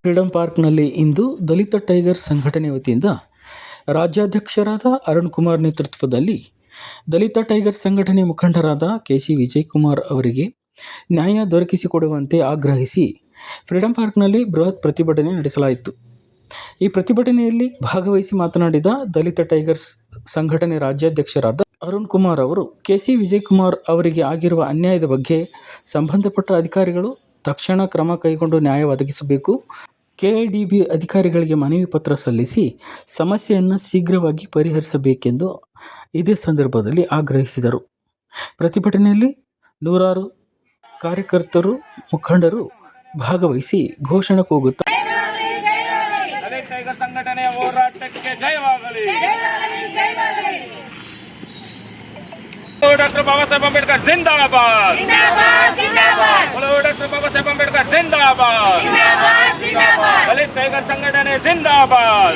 Freedom ಪಾರ್ಕ್ನಲ್ಲಿ ಇಂದು ದಲಿತ tiger ಸಂಘಟನೆ ವತಿಯಿಂದ ರಾಜ್ಯಾಧ್ಯಕ್ಷರಾದ ಅರುಣ್ ಕುಮಾರ್ ನೇತೃತ್ವದಲ್ಲಿ ದಲಿತ ಟೈಗರ್ ಸಂಘಟನೆ ಮುಖಂಡರಾದ ಕೆ.ಸಿ. ವಿಜಯಕುಮಾರ್ ಅವರಿಗೆ ನ್ಯಾಯ ದೊರಕಿಸಿಕೊಡುವಂತೆ ಆಗ್ರಹಿಸಿ ಫ್ರೀಡಂ ಪಾರ್ಕ್ನಲ್ಲಿ ಬೃಹತ್ ಪ್ರತಿಭಟನೆ ನಡೆಸಲಾಯಿತು. ಈ ಪ್ರತಿಭಟನೆಯಲ್ಲಿ ಭಾಗವಹಿಸಿ ಮಾತನಾಡಿದ ದಲಿತ ಟೈಗರ್ಸ್ ಸಂಘಟನೆ ರಾಜ್ಯಾಧ್ಯಕ್ಷರಾದ ಅರುಣ್ ಕುಮಾರ್ ಅವರು ಕೆ.ಸಿ. ವಿಜಯಕುಮಾರ್ ಅವರಿಗೆ ಆಗಿರುವ ಅನ್ಯಾಯದ ಬಗ್ಗೆ ಸಂಬಂಧಪಟ್ಟ ಅಧಿಕಾರಿಗಳು ತಕ್ಷಣ ಕ್ರಮ ಕೈಗೊಂಡು ನ್ಯಾಯ ಒದಗಿಸಬೇಕು. ಕೆಐಡಿಬಿ ಅಧಿಕಾರಿಗಳಿಗೆ ಮನವಿ ಪತ್ರ ಸಲ್ಲಿಸಿ ಸಮಸ್ಯೆಯನ್ನು ಶೀಘ್ರವಾಗಿ ಪರಿಹರಿಸಬೇಕೆಂದು ಇದೇ ಸಂದರ್ಭದಲ್ಲಿ ಆಗ್ರಹಿಸಿದರು. ಪ್ರತಿಭಟನೆಯಲ್ಲಿ ನೂರಾರು ಕಾರ್ಯಕರ್ತರು, ಮುಖಂಡರು ಭಾಗವಹಿಸಿ ಘೋಷಣೆ ಕೂಗುತ್ತಾರೆ. ಸಂಘಟನೆಯ ಹೋರಾಟಕ್ಕೆ ಜಯವಾಗಲಿ. डॉक्टर बाबा साहेब अंबेडकर जिंदाबाद. बोलो डॉक्टर बाबा साहेब अंबेडकर जिंदाबाद. दलित टाइगर संघटने जिंदाबाद.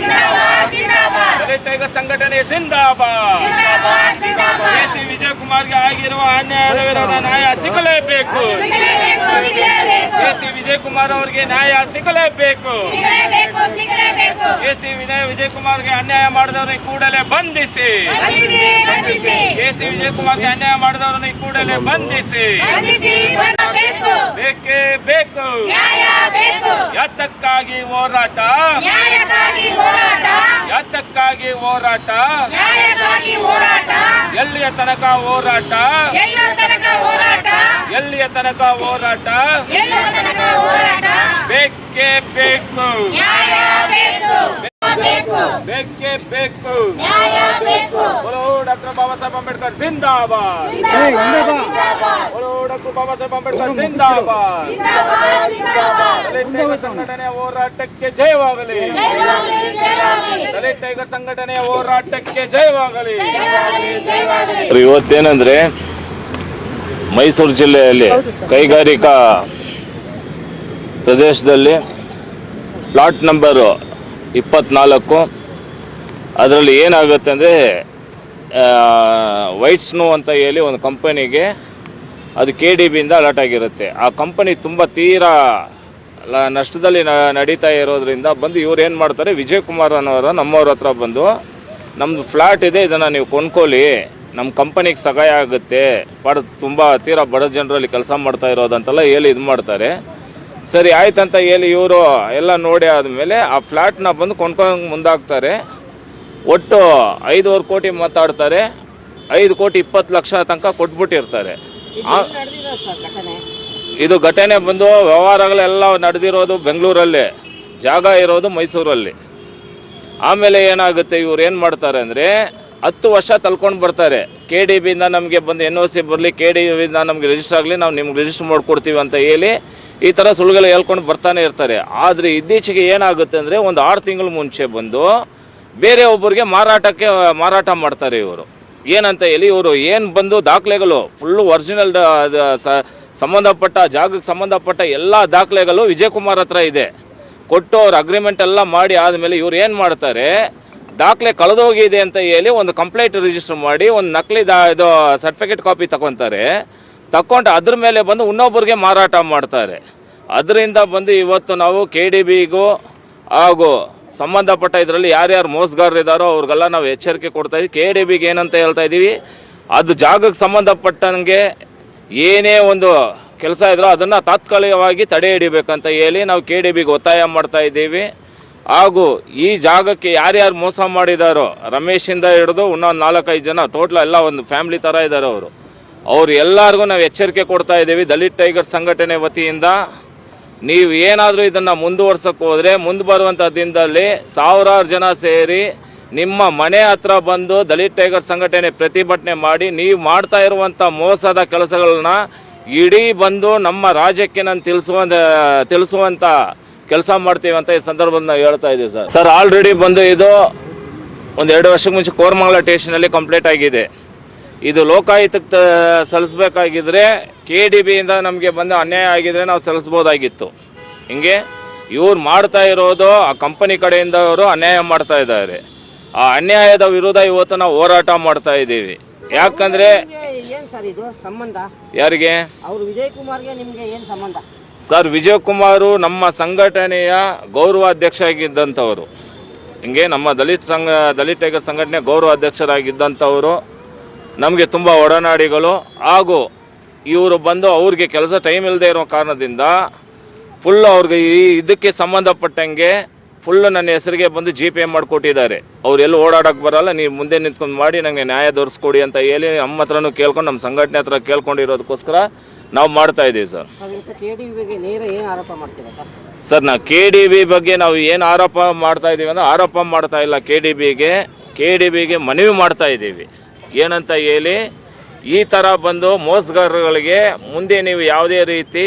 दलित टाइगर संघटने जिंदाबाद. ಕೆ.ಸಿ. ವಿಜಯಕುಮಾರ್ಗೆ ಆಗಿರುವ ಅನ್ಯಾಯದ ವಿರುದ್ಧ ನ್ಯಾಯ ಸಿಗಲೇಬೇಕು. ಕೆ.ಸಿ. ವಿಜಯಕುಮಾರ್ ಅವರಿಗೆ ನ್ಯಾಯ ಸಿಗಲೇಬೇಕು. ಕೆ.ಸಿ. ವಿಜಯಕುಮಾರ್ಗೆ ಅನ್ಯಾಯ ಮಾಡಿದವರನ್ನು ಕೂಡಲೇ ಬಂಧಿಸಿ. ಕೆ.ಸಿ. ವಿಜಯಕುಮಾರ್ ಅನ್ಯಾಯ ಮಾಡಿದವರನ್ನು ಕೂಡಲೇ ಬಂಧಿಸಿ. ಬೇಕೇ ಬೇಕು. ಯಾತಕ್ಕಾಗಿ ಹೋರಾಟ? ಯಾತಕ್ಕಾಗಿ ಹೋರಾಟ? ಎಲ್ಲಿಯ ತನಕ ಹೋರಾಟ? ಎಲ್ಲಿಯ ತನಕ ಹೋರಾಟ? ಬೇಕೇ ಬೇಕು. ಬೇಕೇ ಬೇಕು. बोलो डॉक्टर बाबा साहेब अंबेडकर जिंदाबाद. बोलो डॉक्टर बाबा साहेब अंबेडकर जिंदाबाद. दलित टाइगर संघटನೆಯ ಹೋರಾಟಕ್ಕೆ ಜಯವಾಗಲಿ. ದಲಿತ ಟೈಗರ್ ಸಂಘಟನೆಯ ಹೋರಾಟಕ್ಕೆ ಜಯವಾಗಲಿ. ಇವತ್ತೇನೆಂದ್ರೆ ಮೈಸೂರು ಜಿಲ್ಲೆಯಲ್ಲಿ ಕೈಗಾರಿಕಾ ಪ್ರದೇಶದಲ್ಲಿ ಪ್ಲಾಟ್ ನಂಬರು 24 ಅದರಲ್ಲಿ ಏನಾಗುತ್ತೆ ಅಂದರೆ ವೈಟ್ ಸ್ನೋ ಅಂತ ಹೇಳಿ ಒಂದು ಕಂಪನಿಗೆ ಅದು KDBಯಿಂದ ಅಲರ್ಟ್ ಆಗಿರುತ್ತೆ. ಆ ಕಂಪನಿ ತುಂಬ ತೀರಾ ನಷ್ಟದಲ್ಲಿ ನಡೀತಾ ಇರೋದ್ರಿಂದ ಬಂದು ಇವ್ರು ಏನು ಮಾಡ್ತಾರೆ, ವಿಜಯಕುಮಾರ್ ಅನ್ನೋರು ನಮ್ಮವ್ರ ಹತ್ರ ಬಂದು ನಮ್ಮದು ಫ್ಲ್ಯಾಟ್ ಇದೆ, ಇದನ್ನು ನೀವು ಕೊಂಡ್ಕೊಳ್ಳಿ, ನಮ್ಮ ಕಂಪನಿಗೆ ಸಹಾಯ ಆಗುತ್ತೆ, ತುಂಬ ತೀರಾ ಬಡ ಜನರಲ್ಲಿ ಕೆಲಸ ಮಾಡ್ತಾ ಇರೋದಂತೆಲ್ಲ ಹೇಳಿ ಇದು ಮಾಡ್ತಾರೆ. ಸರಿ ಆಯ್ತಂತ ಹೇಳಿ ಇವರು ಎಲ್ಲ ನೋಡಿ ಆದಮೇಲೆ ಆ ಫ್ಲ್ಯಾಟ್ನ ಬಂದು ಕೊಂಡ್ಕೊಂಡು ಮುಂದಾಗ್ತಾರೆ. ಒಟ್ಟು 5.25 ಕೋಟಿ ಮಾತಾಡ್ತಾರೆ. 5,20,00,000 ತನಕ ಕೊಟ್ಬಿಟ್ಟಿರ್ತಾರೆ. ಇದು ಘಟನೆ ಬಂದು ವ್ಯವಹಾರಗಳೆಲ್ಲ ನಡೆದಿರೋದು ಬೆಂಗಳೂರಲ್ಲೇ, ಜಾಗ ಇರೋದು ಮೈಸೂರಲ್ಲಿ. ಆಮೇಲೆ ಏನಾಗುತ್ತೆ, ಇವ್ರು ಏನು ಮಾಡ್ತಾರೆ ಅಂದರೆ 10 ವರ್ಷ ತಳ್ಕೊಂಡು ಬರ್ತಾರೆ. KDBಯಿಂದ ನಮಗೆ ಬಂದು NOC ಬರಲಿ, KDBಯಿಂದ ನಮಗೆ ರಿಜಿಸ್ಟರ್ ಆಗಲಿ, ನಾವು ನಿಮ್ಗೆ ರಿಜಿಸ್ಟರ್ ಮಾಡಿಕೊಡ್ತೀವಿ ಅಂತ ಹೇಳಿ ಈ ಥರ ಸುಳ್ಳುಗಳು ಹೇಳ್ಕೊಂಡು ಬರ್ತಾನೆ ಇರ್ತಾರೆ. ಆದರೆ ಇತ್ತೀಚೆಗೆ ಏನಾಗುತ್ತೆ ಅಂದರೆ ಒಂದು 6 ತಿಂಗಳ ಮುಂಚೆ ಬಂದು ಬೇರೆ ಒಬ್ಬರಿಗೆ ಮಾರಾಟ ಮಾಡ್ತಾರೆ ಇವರು. ಏನಂತ ಹೇಳಿ ಇವರು ಏನು ಬಂದು ದಾಖಲೆಗಳು ಫುಲ್ಲು ಒರಿಜಿನಲ್ ಸಂಬಂಧಪಟ್ಟ ಜಾಗಕ್ಕೆ ಸಂಬಂಧಪಟ್ಟ ಎಲ್ಲ ದಾಖಲೆಗಳು ವಿಜಯಕುಮಾರ್ ಹತ್ರ ಇದೆ. ಕೊಟ್ಟು ಅವ್ರ ಅಗ್ರಿಮೆಂಟ್ ಎಲ್ಲ ಮಾಡಿ ಆದಮೇಲೆ ಇವ್ರು ಏನು ಮಾಡ್ತಾರೆ, ದಾಖಲೆ ಕಳೆದೋಗಿದೆ ಅಂತ ಹೇಳಿ ಒಂದು ಕಂಪ್ಲೇಂಟ್ ರಿಜಿಸ್ಟರ್ ಮಾಡಿ ಒಂದು ನಕಲಿ ಇದು ಸರ್ಟಿಫಿಕೇಟ್ ಕಾಪಿ ತಗೊತಾರೆ. ತಗೊಂಡು ಅದ್ರ ಮೇಲೆ ಬಂದು ಇನ್ನೊಬ್ಬರಿಗೆ ಮಾರಾಟ ಮಾಡ್ತಾರೆ. ಅದರಿಂದ ಬಂದು ಇವತ್ತು ನಾವು KDBಗೂ ಹಾಗೂ ಸಂಬಂಧಪಟ್ಟ ಇದರಲ್ಲಿ ಯಾರ್ಯಾರು ಮೋಸಗಾರರಿದ್ದಾರೋ ಅವ್ರಿಗೆಲ್ಲ ನಾವು ಎಚ್ಚರಿಕೆ ಕೊಡ್ತಾಯಿದ್ದೀವಿ. KDBಗೆ ಏನಂತ ಹೇಳ್ತಾ ಇದ್ದೀವಿ, ಅದು ಜಾಗಕ್ಕೆ ಸಂಬಂಧಪಟ್ಟಂಗೆ ಏನೇ ಒಂದು ಕೆಲಸ ಇದ್ರೋ ಅದನ್ನು ತಾತ್ಕಾಲಿಕವಾಗಿ ತಡೆ ಹಿಡಿಬೇಕಂತ ಹೇಳಿ ನಾವು KDBಗೆ ಒತ್ತಾಯ ಮಾಡ್ತಾ ಇದ್ದೀವಿ. ಹಾಗೂ ಈ ಜಾಗಕ್ಕೆ ಯಾರ್ಯಾರು ಮೋಸ ಮಾಡಿದಾರೋ, ರಮೇಶಿಂದ ಹಿಡಿದು ಇನ್ನೊಂದು 4-5 ಜನ ಟೋಟ್ಲ್ ಎಲ್ಲ ಒಂದು ಫ್ಯಾಮಿಲಿ ಥರ ಇದ್ದಾರೆ ಅವ್ರು ಎಲ್ಲರಿಗೂ ನಾವು ಎಚ್ಚರಿಕೆ ಕೊಡ್ತಾ ಇದ್ದೀವಿ. ದಲಿತ ಟೈಗರ್ ಸಂಘಟನೆ ವತಿಯಿಂದ ನೀವು ಏನಾದರೂ ಇದನ್ನು ಮುಂದುವರ್ಸೋಕ್ಕೆ ಹೋದರೆ ಮುಂದೆ ಬರುವಂಥ ದಿನದಲ್ಲಿ ಸಾವಿರಾರು ಜನ ಸೇರಿ ನಿಮ್ಮ ಮನೆ ಹತ್ರ ಬಂದು ದಲಿತ ಟೈಗರ್ ಸಂಘಟನೆ ಪ್ರತಿಭಟನೆ ಮಾಡಿ ನೀವು ಮಾಡ್ತಾ ಇರುವಂಥ ಮೋಸದ ಕೆಲಸಗಳನ್ನ ಇಡೀ ಬಂದು ನಮ್ಮ ರಾಜ್ಯಕ್ಕೆ ನಾನು ತಿಳಿಸುವಂಥ ಕೆಲಸ ಮಾಡ್ತೀವಿ ಅಂತ ಈ ಸಂದರ್ಭದಲ್ಲಿ ನಾವು ಹೇಳ್ತಾ ಇದ್ದೀವಿ. ಸರ್ ಆಲ್ರೆಡಿ ಬಂದು ಇದು ಒಂದು 2 ವರ್ಷಕ್ಕೆ ಮುಂಚೆ ಕೋರಮಂಗಲ ಸ್ಟೇಷನಲ್ಲಿ ಕಂಪ್ಲೇಂಟ್ ಆಗಿದೆ. ಇದು ಲೋಕಾಯುಕ್ತಕ್ಕೆ ಸಲ್ಲಿಸಬೇಕಾಗಿದ್ದರೆ KDBಯಿಂದ ನಮಗೆ ಬಂದು ಅನ್ಯಾಯ ಆಗಿದ್ರೆ ನಾವು ಸಲ್ಲಿಸ್ಬೋದಾಗಿತ್ತು. ಹಿಂಗೆ ಇವ್ರು ಮಾಡ್ತಾ ಇರೋದು ಆ ಕಂಪನಿ ಕಡೆಯಿಂದ ಅವರು ಅನ್ಯಾಯ ಮಾಡ್ತಾ ಇದ್ದಾರೆ. ಆ ಅನ್ಯಾಯದ ವಿರುದ್ಧ ಇವತ್ತು ನಾವು ಹೋರಾಟ ಮಾಡ್ತಾ ಇದ್ದೀವಿ. ಯಾಕಂದರೆ ಏನು ಸರ್ ಇದು ಸಂಬಂಧ? ಯಾರಿಗೆ? ಅವರು ವಿಜಯಕುಮಾರ್ಗೆ ನಿಮಗೆ ಏನು ಸಂಬಂಧ? ಸರ್, ವಿಜಯಕುಮಾರು ನಮ್ಮ ಸಂಘಟನೆಯ ಗೌರವಾಧ್ಯಕ್ಷ ಆಗಿದ್ದಂಥವರು. ಹಿಂಗೆ ನಮ್ಮ ದಲಿತ ಟೈಗರ್ ಸಂಘಟನೆ ಗೌರವಾಧ್ಯಕ್ಷರಾಗಿದ್ದಂಥವರು. ನಮಗೆ ತುಂಬ ಒಡನಾಡಿಗಳು. ಹಾಗೂ ಇವರು ಬಂದು ಅವ್ರಿಗೆ ಕೆಲಸ ಟೈಮ್ ಇಲ್ಲದೆ ಇರೋ ಕಾರಣದಿಂದ ಫುಲ್ಲು ಅವ್ರಿಗೆ ಇದಕ್ಕೆ ಸಂಬಂಧಪಟ್ಟಂಗೆ ಫುಲ್ಲು ನನ್ನ ಹೆಸರಿಗೆ ಬಂದು GPA ಮಾಡಿಕೊಟ್ಟಿದ್ದಾರೆ. ಅವ್ರು ಎಲ್ಲೂ ಓಡಾಡೋಕ್ಕೆ ಬರೋಲ್ಲ, ನೀವು ಮುಂದೆ ನಿಂತ್ಕೊಂಡು ಮಾಡಿ ನನಗೆ ನ್ಯಾಯ ದೊರಕಿಸ್ಕೊಡಿ ಅಂತ ಹೇಳಿ ನಮ್ಮ ಹತ್ರನೂ ಕೇಳ್ಕೊಂಡು, ನಮ್ಮ ಸಂಘಟನೆ ಹತ್ರ ಕೇಳ್ಕೊಂಡಿರೋದಕ್ಕೋಸ್ಕರ ನಾವು ಮಾಡ್ತಾಯಿದ್ದೀವಿ ಸರ್. ಸರ್, ನಾವು KDB ಬಗ್ಗೆ ನಾವು ಏನು ಆರೋಪ ಮಾಡ್ತಾ ಇದ್ದೀವಿ ಅಂದರೆ, ಆರೋಪ ಮಾಡ್ತಾ ಇಲ್ಲ. KDBಗೆ ಮನವಿ ಮಾಡ್ತಾ ಇದ್ದೀವಿ. ಏನಂತ ಹೇಳಿ, ಈ ಥರ ಬಂದು ಮೋಸಗಾರಗಳಿಗೆ ಮುಂದೆ ನೀವು ಯಾವುದೇ ರೀತಿ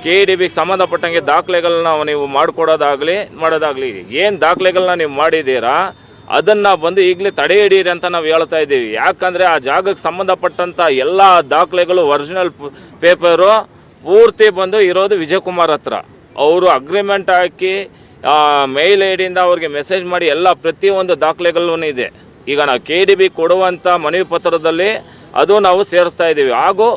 KDBಗೆ ಸಂಬಂಧಪಟ್ಟಂಗೆ ದಾಖಲೆಗಳನ್ನ ನೀವು ಮಾಡೋದಾಗಲಿ ಏನು ದಾಖಲೆಗಳನ್ನ ನೀವು ಮಾಡಿದ್ದೀರಾ ಅದನ್ನು ಬಂದು ಈಗಲೇ ತಡೆ ಹಿಡೀರಿ ಅಂತ ನಾವು ಹೇಳ್ತಾ ಇದ್ದೀವಿ. ಯಾಕಂದರೆ ಆ ಜಾಗಕ್ಕೆ ಸಂಬಂಧಪಟ್ಟಂಥ ಎಲ್ಲ ದಾಖಲೆಗಳು ಒರಿಜಿನಲ್ ಪೇಪರು ಪೂರ್ತಿ ಬಂದು ಇರೋದು ವಿಜಯಕುಮಾರ್ ಹತ್ರ. ಅವರು ಅಗ್ರಿಮೆಂಟ್ ಹಾಕಿ ಮೇಲ್ ಐಡಿಯಿಂದ ಅವ್ರಿಗೆ ಮೆಸೇಜ್ ಮಾಡಿ ಎಲ್ಲ ಪ್ರತಿಯೊಂದು ದಾಖಲೆಗಳೂ ಇದೆ. ಈಗ ನಾವು KDB ಕೊಡುವಂಥ ಮನವಿ ಪತ್ರದಲ್ಲಿ ಅದು ನಾವು ಸೇರಿಸ್ತಾ ಇದ್ದೀವಿ. ಹಾಗೂ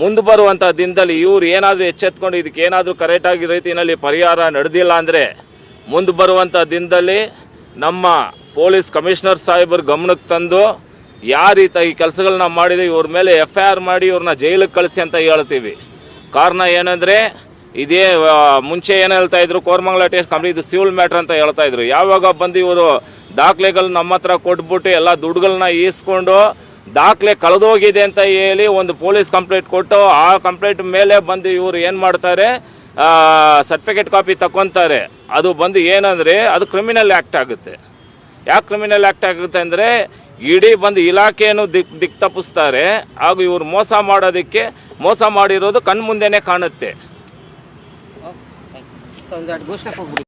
ಮುಂದೆ ಬರುವಂಥ ದಿನದಲ್ಲಿ ಇವ್ರು ಏನಾದರೂ ಎಚ್ಚೆತ್ಕೊಂಡು ಇದಕ್ಕೆ ಏನಾದರೂ ಕರೆಕ್ಟಾಗಿ ರೀತಿಯಲ್ಲಿ ಪರಿಹಾರ ನಡೆದಿಲ್ಲ ಅಂದರೆ ಮುಂದೆ ಬರುವಂಥ ದಿನದಲ್ಲಿ ನಮ್ಮ ಪೊಲೀಸ್ ಕಮಿಷನರ್ ಸಾಹೇಬರ ಗಮನಕ್ಕೆ ತಂದು ಯಾರೀತ ಈ ಕೆಲಸಗಳನ್ನ ಮಾಡಿದೆ ಇವ್ರ ಮೇಲೆ FIR ಮಾಡಿ ಇವ್ರನ್ನ ಜೈಲಿಗೆ ಕಳಿಸಿ ಅಂತ ಹೇಳ್ತೀವಿ. ಕಾರಣ ಏನಂದರೆ, ಇದೇ ಮುಂಚೆ ಏನು ಹೇಳ್ತಾಯಿದ್ರು, ಕೋರಮಂಗಲ ಟೆಸ್ಟ್ ಕಂಪ್ನಿ ಇದು ಸಿವಿಲ್ ಮ್ಯಾಟ್ರ್ ಅಂತ ಹೇಳ್ತಾಯಿದ್ರು. ಯಾವಾಗ ಬಂದು ಇವರು ದಾಖಲೆಗಳು ನಮ್ಮ ಹತ್ರ ಕೊಟ್ಬಿಟ್ಟು ಎಲ್ಲ ದುಡ್ಡುಗಳನ್ನ ಈಸ್ಕೊಂಡು ದಾಖಲೆ ಕಳೆದೋಗಿದೆ ಅಂತ ಹೇಳಿ ಒಂದು ಪೊಲೀಸ್ ಕಂಪ್ಲೇಂಟ್ ಕೊಟ್ಟು, ಆ ಕಂಪ್ಲೇಂಟ್ ಮೇಲೆ ಬಂದು ಇವರು ಏನು ಮಾಡ್ತಾರೆ, ಸರ್ಟಿಫಿಕೇಟ್ ಕಾಪಿ ತಗೊತಾರೆ. ಅದು ಬಂದು ಏನಂದರೆ ಅದು ಕ್ರಿಮಿನಲ್ ಆ್ಯಕ್ಟ್ ಆಗುತ್ತೆ. ಯಾಕೆ ಕ್ರಿಮಿನಲ್ ಆ್ಯಕ್ಟ್ ಆಗುತ್ತೆ ಅಂದರೆ, ಇಡೀ ಬಂದು ಇಲಾಖೆಯನ್ನು ದಿಕ್ ತಪ್ಪಿಸ್ತಾರೆ. ಹಾಗೂ ಇವರು ಮೋಸ ಮಾಡಿರೋದು ಕಣ್ಮುಂದೆನೇ ಕಾಣುತ್ತೆ.